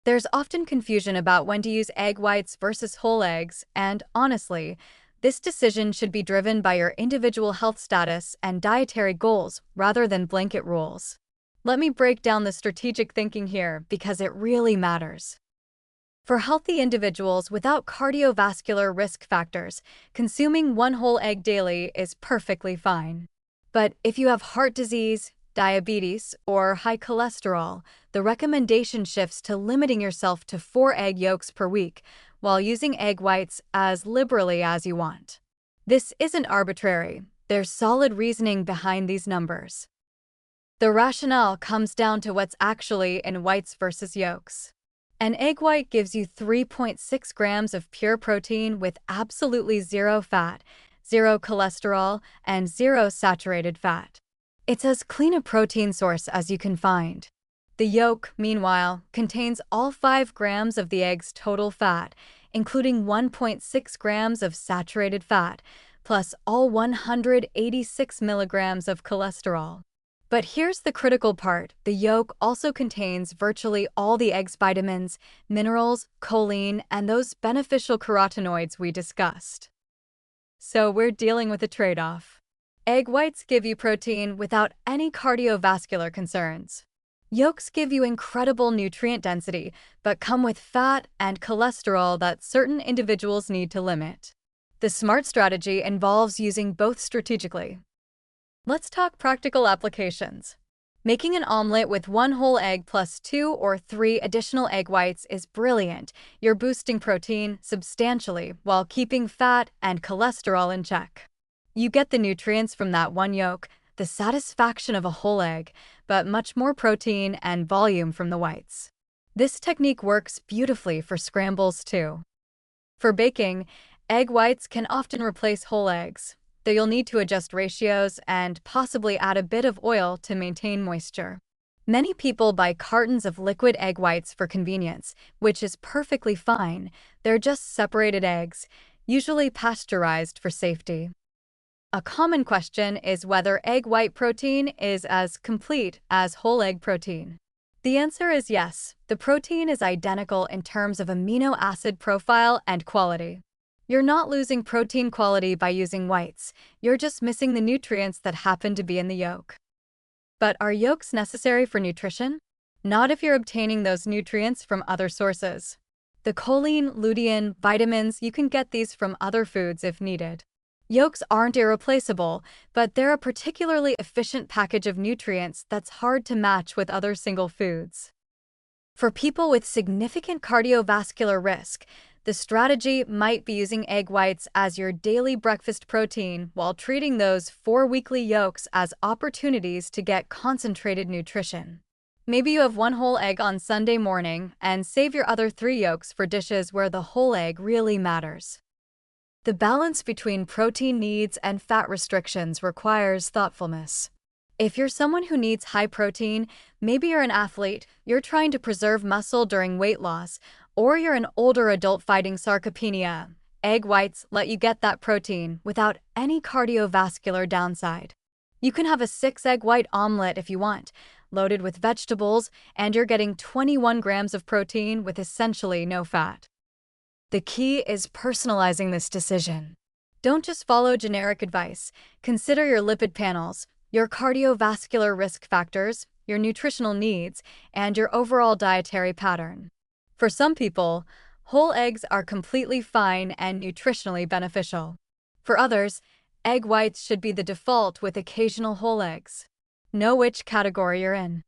There's often confusion about when to use egg whites versus whole eggs, and honestly, this decision should be driven by your individual health status and dietary goals rather than blanket rules. Let me break down the strategic thinking here because it really matters. For healthy individuals without cardiovascular risk factors, consuming one whole egg daily is perfectly fine. But if you have heart disease, diabetes, or high cholesterol, the recommendation shifts to limiting yourself to 4 egg yolks per week while using egg whites as liberally as you want. This isn't arbitrary. There's solid reasoning behind these numbers. The rationale comes down to what's actually in whites versus yolks. An egg white gives you 3.6 grams of pure protein with absolutely zero fat, zero cholesterol, and zero saturated fat. It's as clean a protein source as you can find. The yolk, meanwhile, contains all 5 grams of the egg's total fat, including 1.6 grams of saturated fat, plus all 186 milligrams of cholesterol. But here's the critical part. The yolk also contains virtually all the egg's vitamins, minerals, choline, and those beneficial carotenoids we discussed. So we're dealing with a trade-off. Egg whites give you protein without any cardiovascular concerns. Yolks give you incredible nutrient density, but come with fat and cholesterol that certain individuals need to limit. The smart strategy involves using both strategically. Let's talk practical applications. Making an omelet with one whole egg plus 2 or 3 additional egg whites is brilliant. You're boosting protein substantially while keeping fat and cholesterol in check. You get the nutrients from that one yolk, the satisfaction of a whole egg, but much more protein and volume from the whites. This technique works beautifully for scrambles too. For baking, egg whites can often replace whole eggs, though you'll need to adjust ratios and possibly add a bit of oil to maintain moisture. Many people buy cartons of liquid egg whites for convenience, which is perfectly fine. They're just separated eggs, usually pasteurized for safety. A common question is whether egg white protein is as complete as whole egg protein. The answer is yes. The protein is identical in terms of amino acid profile and quality. You're not losing protein quality by using whites, you're just missing the nutrients that happen to be in the yolk. But are yolks necessary for nutrition? Not if you're obtaining those nutrients from other sources. The choline, lutein, vitamins, you can get these from other foods if needed. Yolks aren't irreplaceable, but they're a particularly efficient package of nutrients that's hard to match with other single foods. For people with significant cardiovascular risk, the strategy might be using egg whites as your daily breakfast protein while treating those 4 weekly yolks as opportunities to get concentrated nutrition. Maybe you have one whole egg on Sunday morning and save your other 3 yolks for dishes where the whole egg really matters. The balance between protein needs and fat restrictions requires thoughtfulness. If you're someone who needs high protein, maybe you're an athlete, you're trying to preserve muscle during weight loss, or you're an older adult fighting sarcopenia, egg whites let you get that protein without any cardiovascular downside. You can have a 6-egg white omelet if you want, loaded with vegetables, and you're getting 21 grams of protein with essentially no fat. The key is personalizing this decision. Don't just follow generic advice. Consider your lipid panels, your cardiovascular risk factors, your nutritional needs, and your overall dietary pattern. For some people, whole eggs are completely fine and nutritionally beneficial. For others, egg whites should be the default with occasional whole eggs. Know which category you're in.